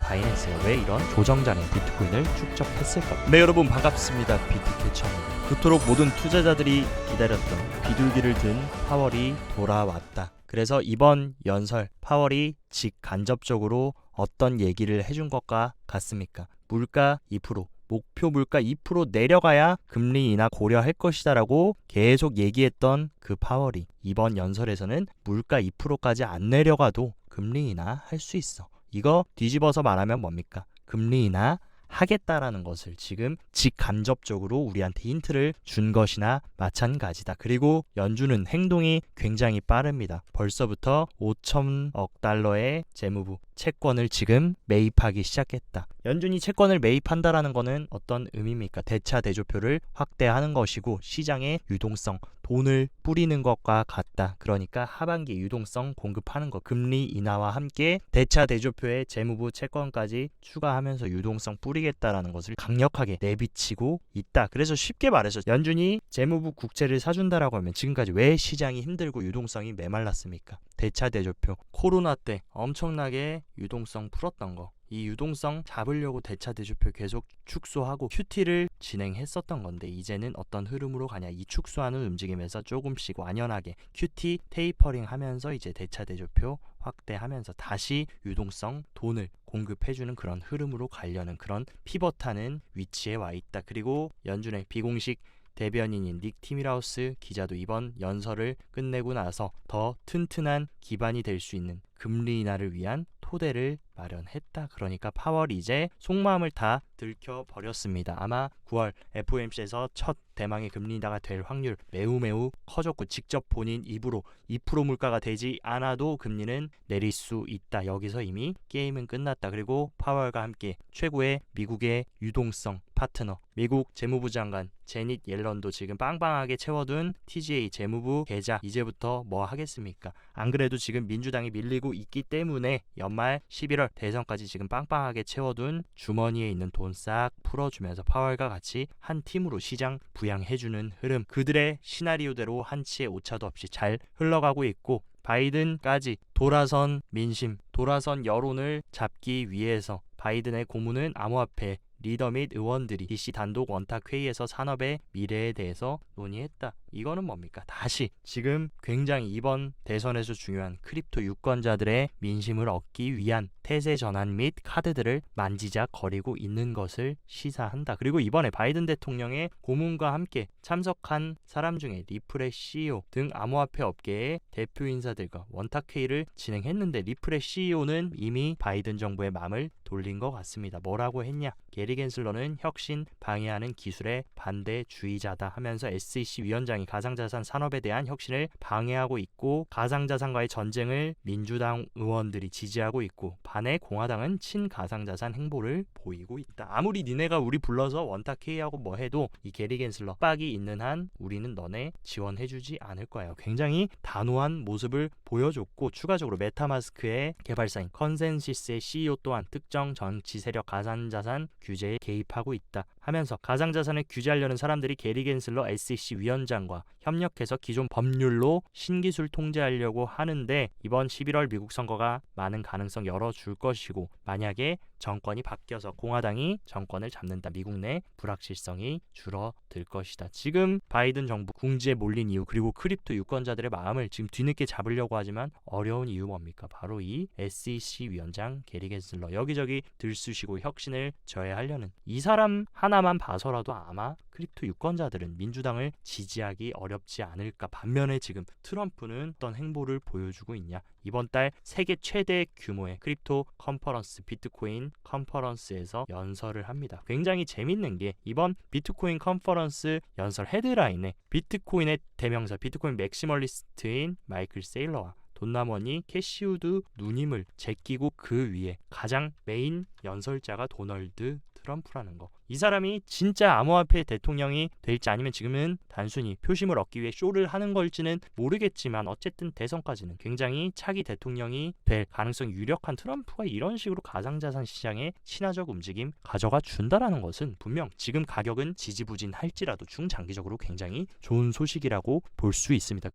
바이낸스가 왜 이런 조정장애 비트코인을 축적했을까? 네, 여러분 반갑습니다. 비트캐쳐입니다. 그토록 모든 투자자들이 기다렸던 비둘기를 든 파월이 돌아왔다. 그래서 이번 연설 파월이 직간접적으로 어떤 얘기를 해준 것과 같습니까? 물가 2%, 목표 물가 2% 내려가야 금리 인하 고려할 것이다 라고 계속 얘기했던 그 파월이 이번 연설에서는 물가 2%까지 안 내려가도 금리 인하 할 수 있어. 이거 뒤집어서 말하면 뭡니까? 금리 인하 하겠다라는 것을 지금 직간접적으로 우리한테 힌트를 준 것이나 마찬가지다. 그리고 연준은 행동이 굉장히 빠릅니다. 벌써부터 5천억 달러의 재무부 채권을 지금 매입하기 시작했다. 연준이 채권을 매입한다라는 것은 어떤 의미입니까? 대차 대조표를 확대하는 것이고 시장의 유동성, 돈을 뿌리는 것과 같다. 그러니까 하반기 유동성 공급하는 것, 금리 인하와 함께 대차 대조표에 재무부 채권까지 추가하면서 유동성 뿌리겠다라는 것을 강력하게 내비치고 있다. 그래서 쉽게 말해서 연준이 재무부 국채를 사준다라고 하면 지금까지 왜 시장이 힘들고 유동성이 메말랐습니까? 대차 대조표, 코로나 때 엄청나게 유동성 풀었던 거, 이 유동성 잡으려고 대차 대조표 계속 축소하고 QT를 진행했었던 건데 이제는 어떤 흐름으로 가냐, 이 축소하는 움직임에서 조금씩 완연하게 QT 테이퍼링 하면서 이제 대차 대조표 확대하면서 다시 유동성 돈을 공급해주는 그런 흐름으로 가려는 그런 피벗하는 위치에 와 있다. 그리고 연준의 비공식 대변인인 닉 티밀하우스 기자도 이번 연설을 끝내고 나서 더 튼튼한 기반이 될 수 있는 금리 인하를 위한 토대를 마련했다. 그러니까 파월이 이제 속마음을 다 들켜버렸습니다. 아마 9월 FOMC에서 첫 대망의 금리 인하가 될 확률 매우 커졌고 직접 본인 입으로 2% 물가가 되지 않아도 금리는 내릴 수 있다. 여기서 이미 게임은 끝났다. 그리고 파월과 함께 최고의 미국의 유동성 파트너 미국 재무부 장관 제닛 옐런도 지금 빵빵하게 채워둔 TGA 재무부 계좌 이제부터 뭐 하겠습니까? 안 그래도 지금 민주당이 밀리고 있기 때문에 연말 11월 대선까지 지금 빵빵하게 채워둔 주머니에 있는 돈 싹 풀어주면서 파월과 같이 한 팀으로 시장 부양해주는 흐름, 그들의 시나리오대로 한치의 오차도 없이 잘 흘러가고 있고 바이든까지 돌아선 민심, 돌아선 여론을 잡기 위해서 바이든의 고문은 암호화폐 리더 및 의원들이 DC 단독 원탁 회의에서 산업의 미래에 대해서 논의했다. 이거는 뭡니까? 다시 지금 굉장히 이번 대선에서 중요한 크립토 유권자들의 민심을 얻기 위한 태세 전환 및 카드들을 만지작거리고 있는 것을 시사한다. 그리고 이번에 바이든 대통령의 고문과 함께 참석한 사람 중에 리플의 CEO 등 암호화폐 업계의 대표 인사들과 원탁 회의를 진행했는데 리플의 CEO는 이미 바이든 정부의 마음을 돌린 것 같습니다. 뭐라고 했냐? 게리 겐슬러는 혁신 방해하는 기술의 반대주의자다 하면서 SEC 위원장이 가상자산 산업에 대한 혁신을 방해하고 있고 가상자산과의 전쟁을 민주당 의원들이 지지하고 있고 반해 공화당은 친가상자산 행보를 보이고 있다. 아무리 니네가 우리 불러서 원탁 회의하고 뭐 해도 이 게리 겐슬러 빡이 있는 한 우리는 너네 지원해주지 않을 거예요. 굉장히 단호한 모습을 보여줬고 추가적으로 메타마스크의 개발사인 컨센시스의 CEO 또한 특정 정치 세력 가상자산 규제에 개입하고 있다 하면서 가상자산을 규제하려는 사람들이 게리 겐슬러 SEC 위원장과 협력해서 기존 법률로 신기술 통제하려고 하는데 이번 11월 미국 선거가 많은 가능성 열어줄 것이고 만약에 정권이 바뀌어서 공화당이 정권을 잡는다. 미국 내 불확실성이 줄어들 것이다. 지금 바이든 정부 궁지에 몰린 이유 그리고 크립토 유권자들의 마음을 지금 뒤늦게 잡으려고 하지만 어려운 이유 뭡니까? 바로 이 SEC 위원장 게리 겐슬러 여기저기 들쑤시고 혁신을 저해하려는 이 사람 하나만 봐서라도 아마 크립토 유권자들은 민주당을 지지하기 어렵지 않을까. 반면에 지금 트럼프는 어떤 행보를 보여주고 있냐? 이번 달 세계 최대 규모의 크립토 컨퍼런스 비트코인 컨퍼런스에서 연설을 합니다. 굉장히 재밌는 게 이번 비트코인 컨퍼런스 연설 헤드라인에 비트코인의 대명사 비트코인 맥시멀리스트인 마이클 세일러와 돈나머니 캐시우드 누님을 제끼고 그 위에 가장 메인 연설자가 도널드 트럼프라는 거. 이 사람이 진짜 암호화폐 대통령이 될지 아니면 지금은 단순히 표심을 얻기 위해 쇼를 하는 걸지는 모르겠지만 어쨌든 대선까지는 굉장히 차기 대통령이 될 가능성이 유력한 트럼프가 이런 식으로 가상자산 시장에 친화적 움직임 가져가 준다라는 것은 분명 지금 가격은 지지부진할지라도 중장기적으로 굉장히 좋은 소식이라고 볼 수 있습니다.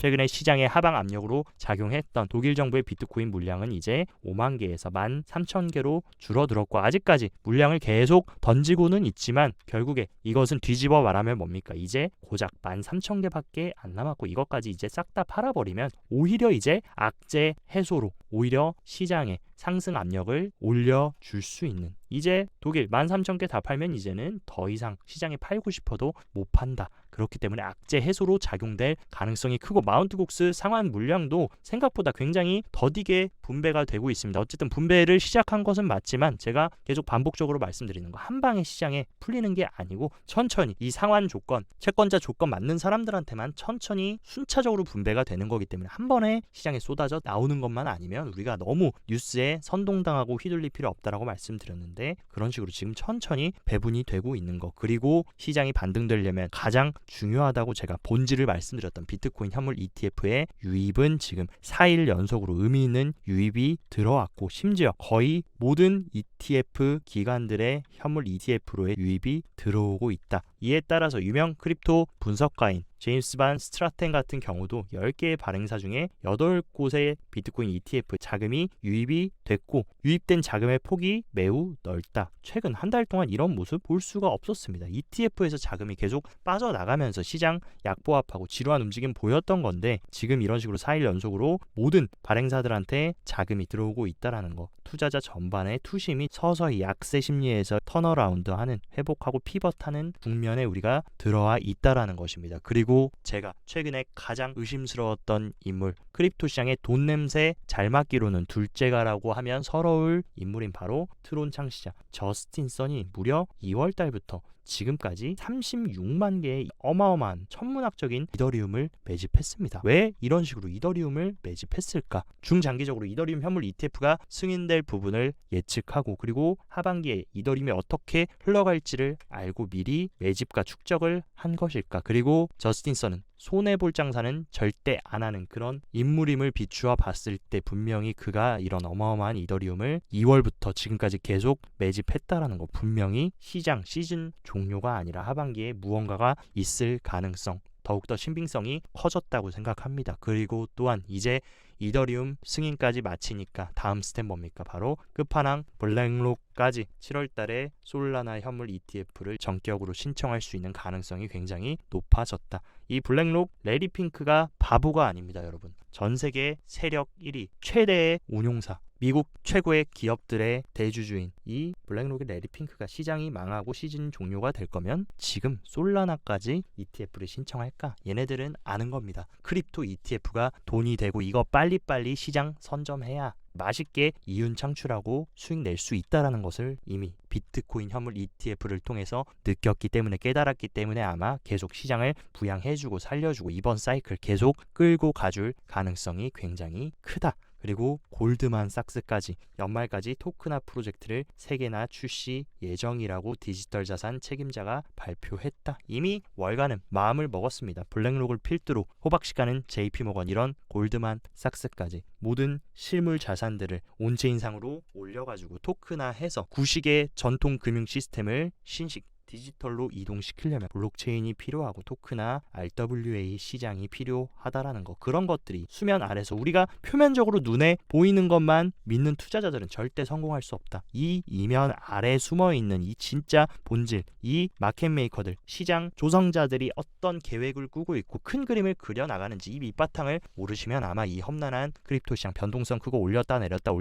최근에 시장의 하방 압력으로 작용했던 독일 정부의 비트코인 물량은 이제 5만 개에서 13,000개로 줄어들었고 아직까지 물량을 계속 던지고는 있지만 결국에 이것은 뒤집어 말하면 뭡니까? 이제 고작 13,000개밖에 안 남았고 이것까지 이제 싹 다 팔아버리면 오히려 이제 악재 해소로 오히려 시장의 상승 압력을 올려줄 수 있는 이제 독일 13,000개 다 팔면 이제는 더 이상 시장에 팔고 싶어도 못 판다. 그렇기 때문에 악재 해소로 작용될 가능성이 크고 마운트 곡스 상환 물량도 생각보다 굉장히 더디게 분배가 되고 있습니다. 어쨌든 분배를 시작한 것은 맞지만 제가 계속 반복적으로 말씀드리는 거 한 방에 시장에 풀리는 게 아니고 천천히 이 상환 조건, 채권자 조건 맞는 사람들한테만 천천히 순차적으로 분배가 되는 거기 때문에 한 번에 시장에 쏟아져 나오는 것만 아니면 우리가 너무 뉴스에 선동당하고 휘둘릴 필요 없다라고 말씀드렸는데 그런 식으로 지금 천천히 배분이 되고 있는 거 그리고 시장이 반등되려면 가장 중요하다고 제가 본질을 말씀드렸던 비트코인 현물 ETF의 유입은 지금 4일 연속으로 의미 있는 유입이 들어왔고 심지어 거의 모든 ETF 기관들의 현물 ETF로의 유입이 들어오고 있다. 이에 따라서 유명 크립토 분석가인 제임스 반 스트라텐 같은 경우도 10개의 발행사 중에 8곳의 비트코인 ETF 자금이 유입이 됐고 유입된 자금의 폭이 매우 넓다. 최근 한 달 동안 이런 모습 볼 수가 없었습니다. ETF에서 자금이 계속 빠져나가면서 시장 약보합하고 지루한 움직임 보였던 건데 지금 이런 식으로 4일 연속으로 모든 발행사들한테 자금이 들어오고 있다는 거. 투자자 전반의 투심이 서서히 약세 심리에서 턴어라운드하는 회복하고 피벗하는 국면에 우리가 들어와 있다는 것입니다. 그리고 제가 최근에 가장 의심스러웠던 인물 크립토 시장의 돈 냄새 잘 맡기로는 둘째가라고 하면 서러울 인물인 바로 트론 창시자 저스틴 선이 무려 2월 달부터 지금까지 36만 개의 어마어마한 천문학적인 이더리움을 매집했습니다. 왜 이런 식으로 이더리움을 매집했을까? 중장기적으로 이더리움 현물 ETF가 승인될 부분을 예측하고 그리고 하반기에 이더리움이 어떻게 흘러갈지를 알고 미리 매집과 축적을 한 것일까? 그리고 저스틴 선은 손해볼 장사는 절대 안 하는 그런 인물임을 비추어 봤을 때 분명히 그가 이런 어마어마한 이더리움을 2월부터 지금까지 계속 매집했다라는 거 분명히 시장 시즌 종료가 아니라 하반기에 무언가가 있을 가능성 더욱더 신빙성이 커졌다고 생각합니다. 그리고 또한 이제 이더리움 승인까지 마치니까 다음 스텝 뭡니까? 바로 끝판왕 블랙록까지 7월 달에 솔라나 현물 ETF를 전격으로 신청할 수 있는 가능성이 굉장히 높아졌다. 이 블랙록 레리 핑크가 바보가 아닙니다, 여러분. 전 세계 세력 1위 최대의 운용사 미국 최고의 기업들의 대주주인 이 블랙록의 레리 핑크가 시장이 망하고 시즌 종료가 될 거면 지금 솔라나까지 ETF를 신청할까? 얘네들은 아는 겁니다. 크립토 ETF가 돈이 되고 이거 빨리빨리 시장 선점해야 맛있게 이윤 창출하고 수익 낼 수 있다는 것을 이미 비트코인 현물 ETF를 통해서 느꼈기 때문에 깨달았기 때문에 아마 계속 시장을 부양해주고 살려주고 이번 사이클 계속 끌고 가줄 가능성이 굉장히 크다. 그리고 골드만삭스까지 연말까지 토크나 프로젝트를 3개나 출시 예정이라고 디지털 자산 책임자가 발표했다. 이미 월가는 마음을 먹었습니다. 블랙록을 필두로 호박시가는 JP모건 이런 골드만삭스까지 모든 실물 자산들을 온체인상으로 올려가지고 토크나 해서 구식의 전통 금융 시스템을 신식 디지털로 이동시키려면 블록체인이 필요하고 토크나 RWA 시장이 필요하다라는 거 그런 것들이 수면 아래서 우리가 표면적으로 눈에 보이는 것만 믿는 투자자들은 절대 성공할 수 없다. 이 이면 아래 숨어있는 이 진짜 본질 이 마켓메이커들 시장 조성자들이 어떤 계획을 꾸고 있고 큰 그림을 그려나가는지 이 밑바탕을 모르시면 아마 이 험난한 크립토 시장 변동성 크고 올렸다 내렸다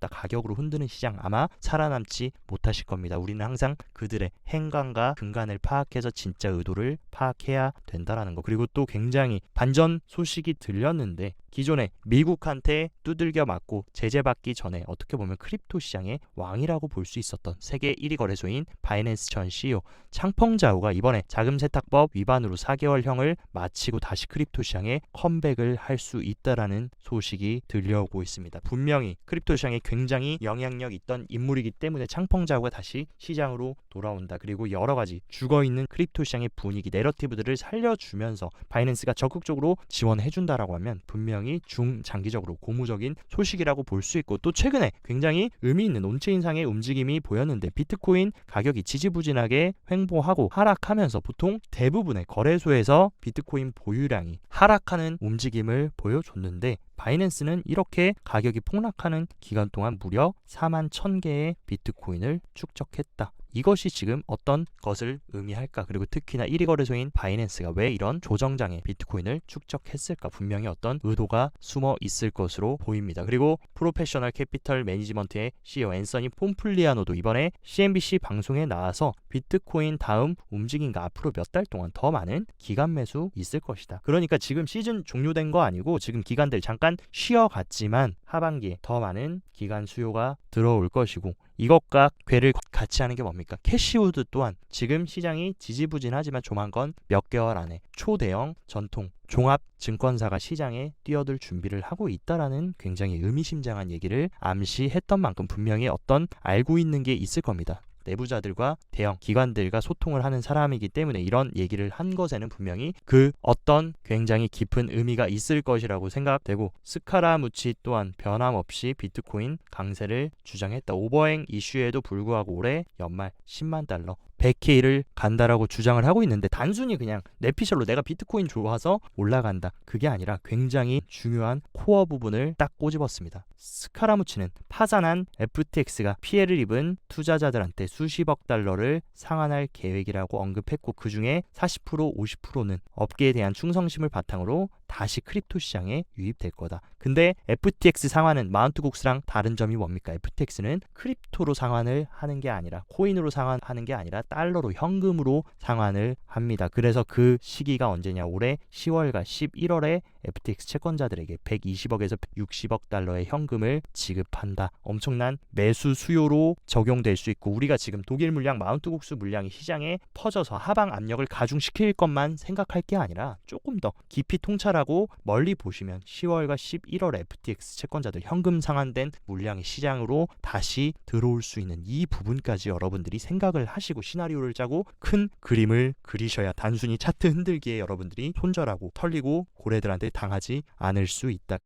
가격으로 흔드는 시장 아마 살아남지 못하실 겁니다. 우리는 항상 그들의 행간과 근간을 파악해서 진짜 의도를 파악해야 된다라는 거. 그리고 또 굉장히 반전 소식이 들렸는데 기존에 미국한테 두들겨 맞고 제재받기 전에 어떻게 보면 크립토 시장의 왕이라고 볼 수 있었던 세계 1위 거래소인 바이낸스 전 CEO 창펑자오가 이번에 자금세탁법 위반으로 4개월형을 마치고 다시 크립토 시장에 컴백을 할 수 있다라는 소식이 들려오고 있습니다. 분명히 크립토 시장에 굉장히 영향력 있던 인물이기 때문에 창펑자오가 다시 시장으로 돌아온다. 그리고 여러 가지 죽어있는 크립토 시장의 분위기, 내러티브들을 살려주면서 바이낸스가 적극적으로 지원해준다라고 하면 분명히 중장기적으로 고무적인 소식이라고 볼 수 있고, 또 최근에 굉장히 의미 있는 온체인상의 움직임이 보였는데 비트코인 가격이 지지부진하게 횡보하고 하락하면서 보통 대부분의 거래소에서 비트코인 보유량이 하락하는 움직임을 보여줬는데, 바이낸스는 이렇게 가격이 폭락하는 기간 동안 무려 41,000개의 비트코인을 축적했다. 이것이 지금 어떤 것을 의미할까? 그리고 특히나 1위 거래소인 바이낸스가 왜 이런 조정장에 비트코인을 축적했을까? 분명히 어떤 의도가 숨어 있을 것으로 보입니다. 그리고 프로페셔널 캐피털 매니지먼트의 CEO 앤서니 폼플리아노도 이번에 CNBC 방송에 나와서 비트코인 다음 움직임과 앞으로 몇 달 동안 더 많은 기간 매수 있을 것이다. 그러니까 지금 시즌 종료된 거 아니고 지금 기간들 잠깐 쉬어갔지만 하반기에 더 많은 기간 수요가 들어올 것이고, 이것과 궤를 같이 하는 게 뭡니까? 캐시우드 또한 지금 시장이 지지부진하지만 조만간 몇 개월 안에 초대형 전통 종합 증권사가 시장에 뛰어들 준비를 하고 있다라는 굉장히 의미심장한 얘기를 암시했던 만큼 분명히 어떤 알고 있는 게 있을 겁니다. 내부자들과 대형 기관들과 소통을 하는 사람이기 때문에 이런 얘기를 한 것에는 분명히 그 어떤 굉장히 깊은 의미가 있을 것이라고 생각되고, 스카라무치 또한 변함없이 비트코인 강세를 주장했다. 오버행 이슈에도 불구하고 올해 연말 10만 달러 100K를 간다라고 주장을 하고 있는데, 단순히 그냥 내피셜로 내가 비트코인 좋아서 올라간다, 그게 아니라 굉장히 중요한 코어 부분을 딱 꼬집었습니다. 스카라무치는 파산한 FTX가 피해를 입은 투자자들한테 수십억 달러를 상환할 계획이라고 언급했고, 그 중에 40% 50%는 업계에 대한 충성심을 바탕으로 다시 크립토 시장에 유입될 거다. 근데 FTX 상환은 마운트국스랑 다른 점이 뭡니까? FTX는 크립토로 상환을 하는 게 아니라, 코인으로 상환하는 게 아니라 달러로, 현금으로 상환을 합니다. 그래서 그 시기가 언제냐? 올해 10월과 11월에 FTX 채권자들에게 120억에서 60억 달러의 현금을 지급한다. 엄청난 매수 수요로 적용될 수 있고, 우리가 지금 독일 물량, 마운트국스 물량이 시장에 퍼져서 하방 압력을 가중시킬 것만 생각할 게 아니라 조금 더 깊이 통찰하고 멀리 보시면 10월과 11월 FTX 채권자들 현금 상환된 물량이 시장으로 다시 들어올 수 있는 이 부분까지 여러분들이 생각을 하시고 시나리오를 짜고 큰 그림을 그리셔야 단순히 차트 흔들기에 여러분들이 손절하고 털리고 고래들한테 당하지 않을 수 있다.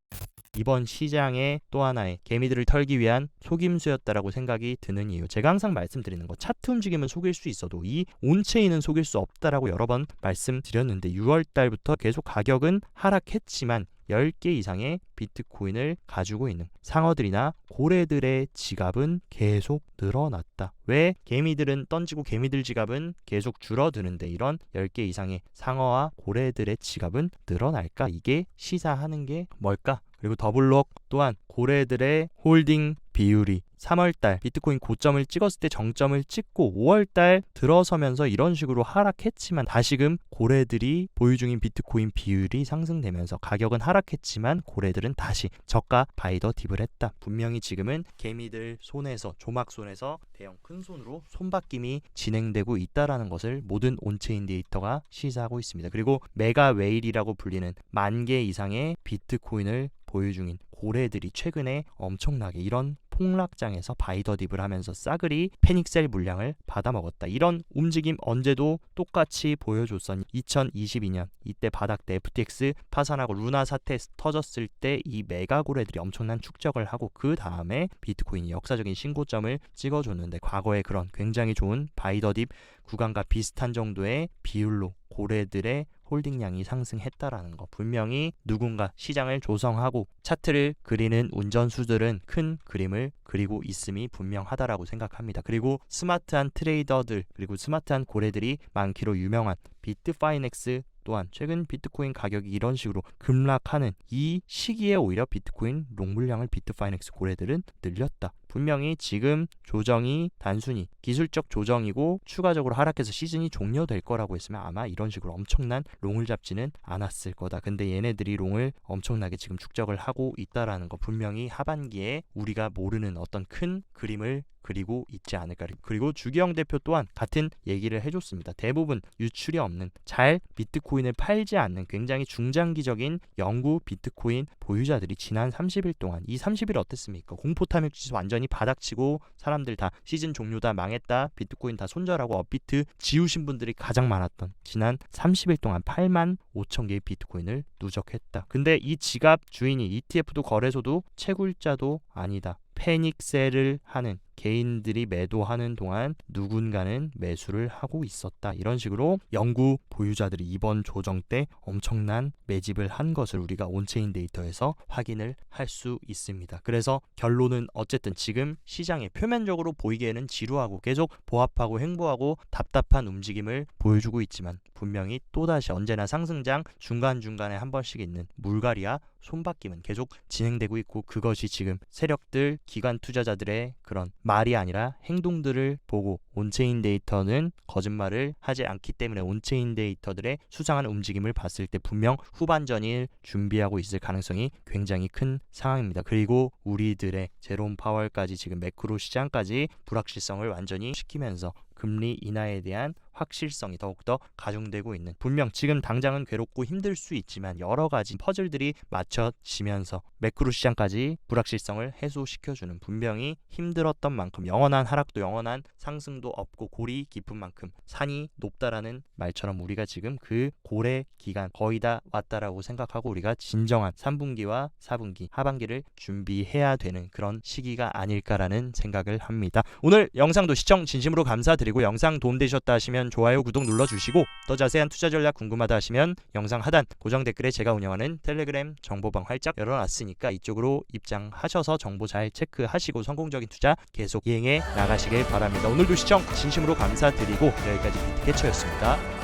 이번 시장의 또 하나의 개미들을 털기 위한 속임수였다라고 생각이 드는 이유, 제가 항상 말씀드리는 거, 차트 움직임은 속일 수 있어도 이 온체인은 속일 수 없다라고 여러 번 말씀드렸는데, 6월 달부터 계속 가격은 하락했지만 10개 이상의 비트코인을 가지고 있는 상어들이나 고래들의 지갑은 계속 늘어났다. 왜? 개미들은 던지고 개미들 지갑은 계속 줄어드는데 이런 10개 이상의 상어와 고래들의 지갑은 늘어날까? 이게 시사하는 게 뭘까? 그리고 더블록 또한 고래들의 홀딩 비율이 3월달 비트코인 고점을 찍었을 때 정점을 찍고 5월달 들어서면서 이런 식으로 하락했지만, 다시금 고래들이 보유 중인 비트코인 비율이 상승되면서 가격은 하락했지만 고래들은 다시 저가 바이 더 딥을 했다. 분명히 지금은 개미들 손에서, 조막 손에서 대형 큰 손으로 손바뀜이 진행되고 있다라는 것을 모든 온체인 데이터가 시사하고 있습니다. 그리고 메가 웨일이라고 불리는 10,000개 이상의 비트코인을 보유 중인 고래들이 최근에 엄청나게 이런 폭락장에서 바이더딥을 하면서 싸그리 패닉셀 물량을 받아먹었다. 이런 움직임 언제도 똑같이 보여줬었니? 2022년 이때 바닥 때 FTX 파산하고 루나 사태 터졌을 때 이 메가고래들이 엄청난 축적을 하고 그 다음에 비트코인이 역사적인 신고점을 찍어줬는데, 과거에 그런 굉장히 좋은 바이더딥 구간과 비슷한 정도의 비율로 고래들의 홀딩량이 상승했다라는 거, 분명히 누군가 시장을 조성하고 차트를 그리는 운전수들은 큰 그림을 그리고 있음이 분명하다라고 생각합니다. 그리고 스마트한 트레이더들, 그리고 스마트한 고래들이 많기로 유명한 비트파이넥스 또한 최근 비트코인 가격이 이런 식으로 급락하는 이 시기에 오히려 비트코인 롱 물량을 비트파이넥스 고래들은 늘렸다. 분명히 지금 조정이 단순히 기술적 조정이고 추가적으로 하락해서 시즌이 종료될 거라고 했으면 아마 이런 식으로 엄청난 롱을 잡지는 않았을 거다. 근데 얘네들이 롱을 엄청나게 지금 축적을 하고 있다라는 거, 분명히 하반기에 우리가 모르는 어떤 큰 그림을 그리고 있지 않을까. 그리고 주기영 대표 또한 같은 얘기를 해줬습니다. 대부분 유출이 없는, 잘 비트코인을 팔지 않는 굉장히 중장기적인 영구 비트코인 보유자들이 지난 30일 동안, 이 30일 어땠습니까? 공포 탐욕지수 완전히 완전히 바닥치고 사람들 다 시즌 종료다, 망했다, 비트코인 다 손절하고 업비트 지우신 분들이 가장 많았던 지난 30일 동안 8만 5천 개의 비트코인을 누적했다. 근데 이 지갑 주인이 ETF도 거래소도 채굴자도 아니다. 패닉셀을 하는 개인들이 매도하는 동안 누군가는 매수를 하고 있었다. 이런 식으로 영구 보유자들이 이번 조정 때 엄청난 매집을 한 것을 우리가 온체인 데이터에서 확인을 할 수 있습니다. 그래서 결론은 어쨌든 지금 시장에 표면적으로 보이기에는 지루하고 계속 보합하고 횡보하고 답답한 움직임을 보여주고 있지만 분명히 또다시 언제나 상승장 중간중간에 한 번씩 있는 물갈이와 손바뀜은 계속 진행되고 있고, 그것이 지금 세력들, 기관 투자자들의 그런 말이 아니라 행동들을 보고 온체인 데이터는 거짓말을 하지 않기 때문에 온체인 데이터들의 수상한 움직임을 봤을 때 분명 후반전을 준비하고 있을 가능성이 굉장히 큰 상황입니다. 그리고 우리들의 제롬 파월까지 지금 매크로 시장까지 불확실성을 완전히 시키면서 금리 인하에 대한 확실성이 더욱더 가중되고 있는, 분명 지금 당장은 괴롭고 힘들 수 있지만 여러 가지 퍼즐들이 맞춰지면서 매크로 시장까지 불확실성을 해소시켜주는, 분명히 힘들었던 만큼 영원한 하락도 영원한 상승도 없고 골이 깊은 만큼 산이 높다라는 말처럼 우리가 지금 그 고래 기간 거의 다 왔다라고 생각하고 우리가 진정한 3분기와 4분기 하반기를 준비해야 되는 그런 시기가 아닐까라는 생각을 합니다. 오늘 영상도 시청 진심으로 감사드리고, 영상 도움되셨다 하시면 좋아요, 구독 눌러주시고, 더 자세한 투자 전략 궁금하다 하시면 영상 하단 고정 댓글에 제가 운영하는 텔레그램 정보방 활짝 열어놨으니까 이쪽으로 입장하셔서 정보 잘 체크하시고 성공적인 투자 계속 이행해 나가시길 바랍니다. 오늘도 시청 진심으로 감사드리고 여기까지 비트캐쳐였습니다.